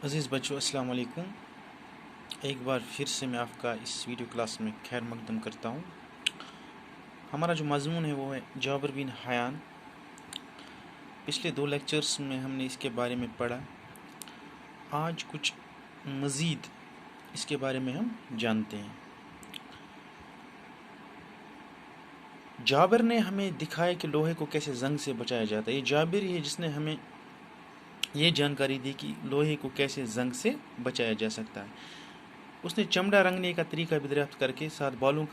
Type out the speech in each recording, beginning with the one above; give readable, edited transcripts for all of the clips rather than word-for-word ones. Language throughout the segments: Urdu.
عزیز بچوں، السلام علیکم۔ ایک بار پھر سے میں آپ کا اس ویڈیو کلاس میں خیر مقدم کرتا ہوں۔ ہمارا جو مضمون ہے وہ ہے جابر بن حیان۔ پچھلے 2 لیکچرز میں ہم نے اس کے بارے میں پڑھا۔ آج کچھ مزید اس کے بارے میں ہم جانتے ہیں۔ جابر نے ہمیں دکھایا کہ لوہے کو کیسے زنگ سے بچایا جاتا ہے۔ یہ جابر ہی ہے جس نے ہمیں یہ جانکاری دی کہ لوہے کو کیسے زنگ سے بچایا جا سکتا ہے۔ اس نے چمڑا رنگنے کا طریقہ بھی دریافت کر کے ساتھ بالوں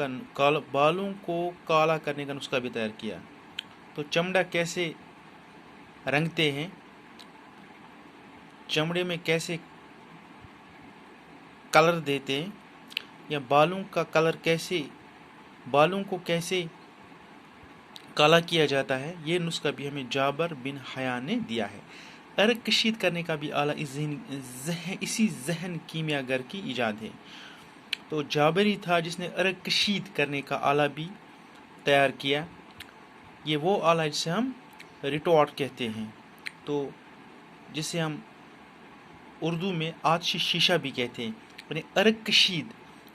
کو کالا کرنے کا نسخہ بھی تیار کیا۔ تو چمڑا کیسے رنگتے ہیں، چمڑے میں کیسے کلر دیتے ہیں، یا بالوں کا کلر بالوں کو کیسے کالا کیا جاتا ہے، یہ نسخہ بھی ہمیں جابر بن حیان نے دیا ہے۔ عرق کشید کرنے کا بھی آلہ اسی ذہن کیمیا گر کی ایجاد ہے۔ تو جابر ہی تھا جس نے عرق کشید کرنے کا آلہ بھی تیار کیا۔ یہ وہ آلہ جسے ہم ریٹارٹ کہتے ہیں، تو جسے ہم اردو میں آتشی شیشہ بھی کہتے ہیں۔ یعنی عرق کشید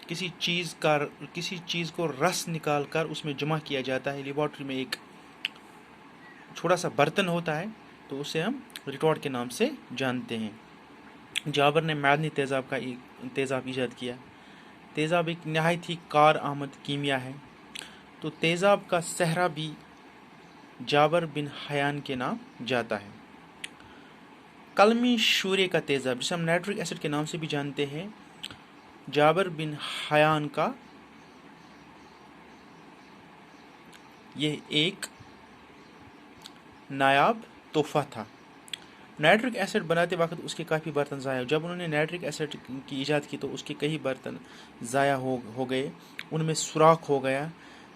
کسی چیز کو رس نکال کر اس میں جمع کیا جاتا ہے۔ لیبارٹری میں ایک چھوٹا سا برتن ہوتا ہے، تو اسے ہم ریٹارٹ کے نام سے جانتے ہیں۔ جابر نے معدنی تیزاب ایجاد کیا۔ تیزاب ایک نہایت ہی کار آمد کیمیا ہے۔ تو تیزاب کا صحرا بھی جابر بن حیان کے نام جاتا ہے۔ قلمی شورے کا تیزاب جسے ہم نائٹرک ایسڈ کے نام سے بھی جانتے ہیں، جابر بن حیان کا یہ ایک نایاب تحفہ تھا۔ نائٹرک ایسڈ بناتے وقت اس کے کافی برتن ضائع ہوئے۔ جب انہوں نے نائٹرک ایسڈ کی ایجاد کی تو اس کے کئی برتن ضائع ہو گئے، ان میں سوراخ ہو گیا۔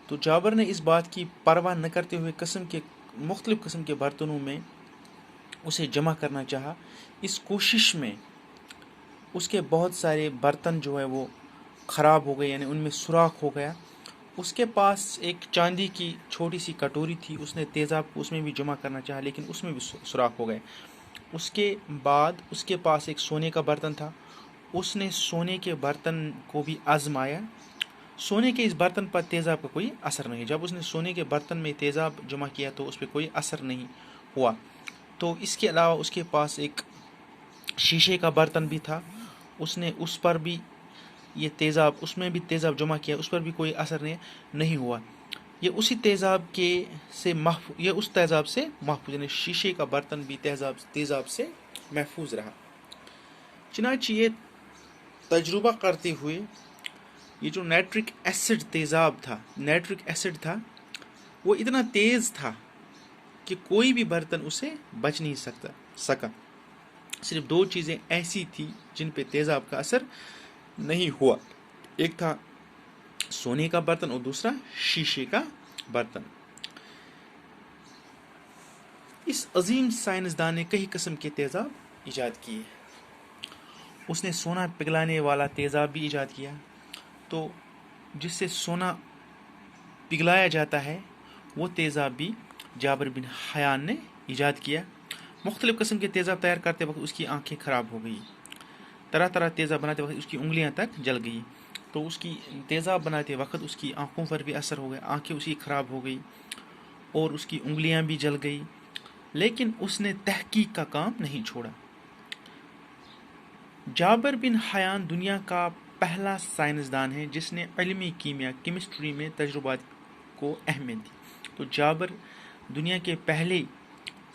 تو جابر نے اس بات کی پرواہ نہ کرتے ہوئے مختلف قسم کے برتنوں میں اسے جمع کرنا چاہا۔ اس کوشش میں اس کے بہت سارے برتن جو ہے وہ خراب ہو گئے، یعنی ان میں سوراخ ہو گیا۔ اس کے پاس ایک چاندی کی چھوٹی سی کٹوری تھی، اس نے تیزاب کو اس میں بھی جمع کرنا چاہا، لیکن اس میں بھی سوراخ ہو گئے۔ اس کے بعد اس کے پاس ایک سونے کا برتن تھا، اس نے سونے کے برتن کو بھی آزمایا۔ سونے کے اس برتن پر تیزاب کا کوئی اثر نہیں۔ جب اس نے سونے کے برتن میں تیزاب جمع کیا تو اس پہ کوئی اثر نہیں ہوا۔ تو اس کے علاوہ اس کے پاس ایک شیشے کا برتن بھی تھا، اس نے اس پر بھی اس میں بھی تیزاب جمع کیا، اس پر بھی کوئی اثر نہیں ہوا۔ یہ اس تیزاب سے محفوظ، یعنی شیشے کا برتن بھی تیزاب سے محفوظ رہا۔ چنانچہ یہ تجربہ کرتے ہوئے یہ جو نائٹرک ایسڈ تھا وہ اتنا تیز تھا کہ کوئی بھی برتن اسے بچ نہیں سکا۔ صرف 2 چیزیں ایسی تھی جن پہ تیزاب کا اثر نہیں ہوا، ایک تھا سونے کا برتن اور دوسرا شیشے کا برتن۔ اس عظیم سائنسدان نے کئی قسم کے تیزاب ایجاد کیے۔ اس نے سونا پگھلانے والا تیزاب بھی ایجاد کیا، تو جس سے سونا پگھلایا جاتا ہے وہ تیزاب بھی جابر بن حیان نے ایجاد کیا۔ مختلف قسم کے تیزاب تیار کرتے وقت اس کی آنکھیں خراب ہو گئی۔ طرح تیزاب بناتے وقت اس کی انگلیاں تک جل گئی۔ تو اس کی تیزاب بناتے وقت اس کی آنکھوں پر بھی اثر ہو گیا، آنکھیں اس کی خراب ہو گئی اور اس کی انگلیاں بھی جل گئی، لیکن اس نے تحقیق کا کام نہیں چھوڑا۔ جابر بن حیان دنیا کا پہلا سائنسدان ہے جس نے علمی کیمسٹری میں تجربات کو اہمیت دی۔ تو جابر دنیا کے پہلے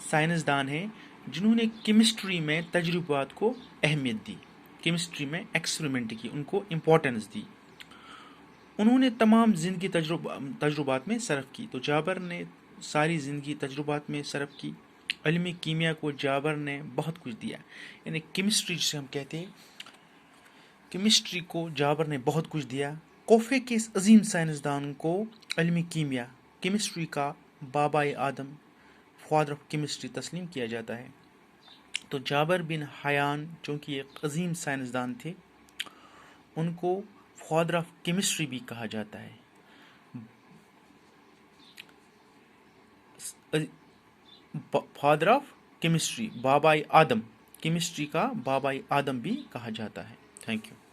سائنسدان ہیں جنہوں نے کیمسٹری میں تجربات کو اہمیت دی، کیمسٹری میں ایکسپریمنٹ کی، ان کو امپورٹنس دی۔ انہوں نے تمام زندگی تجربات میں صرف کی۔ تو جابر نے ساری زندگی تجربات میں صرف کی۔ علمی کیمیا کو جابر نے بہت کچھ دیا، یعنی کیمسٹری جسے ہم کہتے ہیں، کیمسٹری کو جابر نے بہت کچھ دیا۔ کوفے کے اس عظیم سائنسدان کو علمی کیمسٹری کا بابائے آدم، فادر آف کیمسٹری تسلیم کیا جاتا ہے۔ تو جابر بن حیان چونکہ ایک عظیم سائنسدان تھے، ان کو فادر آف کیمسٹری بھی کہا جاتا ہے۔ Father of chemistry, بابائے Adam chemistry کا بابا آدم بھی کہا جاتا ہے۔ Thank you.